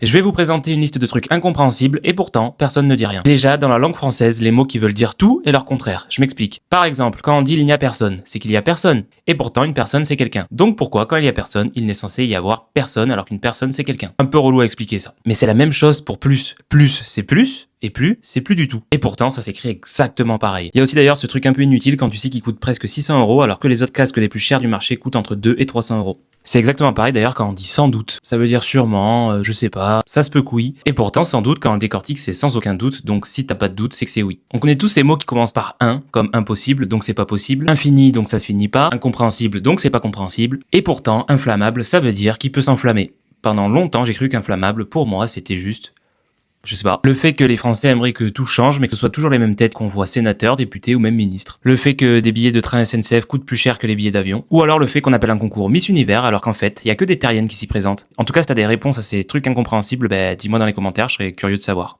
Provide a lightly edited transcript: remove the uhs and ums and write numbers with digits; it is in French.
Je vais vous présenter une liste de trucs incompréhensibles et pourtant, personne ne dit rien. Déjà, dans la langue française, les mots qui veulent dire tout et leur contraire. Je m'explique. Par exemple, quand on dit il n'y a personne, c'est qu'il y a personne. Et pourtant, une personne, c'est quelqu'un. Donc pourquoi, quand il y a personne, il n'est censé y avoir personne alors qu'une personne, c'est quelqu'un? Un peu relou à expliquer ça. Mais c'est la même chose pour plus. Plus, c'est plus. Et plus, c'est plus du tout. Et pourtant, ça s'écrit exactement pareil. Il y a aussi d'ailleurs ce truc un peu inutile quand tu sais qu'il coûte presque 600 € alors que les autres casques les plus chers du marché coûtent entre 2 et 300 €. C'est exactement pareil d'ailleurs quand on dit sans doute. Ça veut dire sûrement, je sais pas, ça se peut que oui. Et pourtant, sans doute, quand on le décortique, c'est sans aucun doute, donc si t'as pas de doute, c'est que c'est oui. On connaît tous ces mots qui commencent par un, comme impossible, donc c'est pas possible. Infini, donc ça se finit pas. Incompréhensible, donc c'est pas compréhensible. Et pourtant, inflammable, ça veut dire qu'il peut s'enflammer. Pendant longtemps, j'ai cru qu'inflammable, pour moi, c'était juste... je sais pas. Le fait que les Français aimeraient que tout change, mais que ce soit toujours les mêmes têtes qu'on voit sénateurs, députés ou même ministres. Le fait que des billets de train SNCF coûtent plus cher que les billets d'avion. Ou alors le fait qu'on appelle un concours Miss Univers alors qu'en fait, il y a que des terriennes qui s'y présentent. En tout cas, si t'as des réponses à ces trucs incompréhensibles, dis-moi dans les commentaires, je serais curieux de savoir.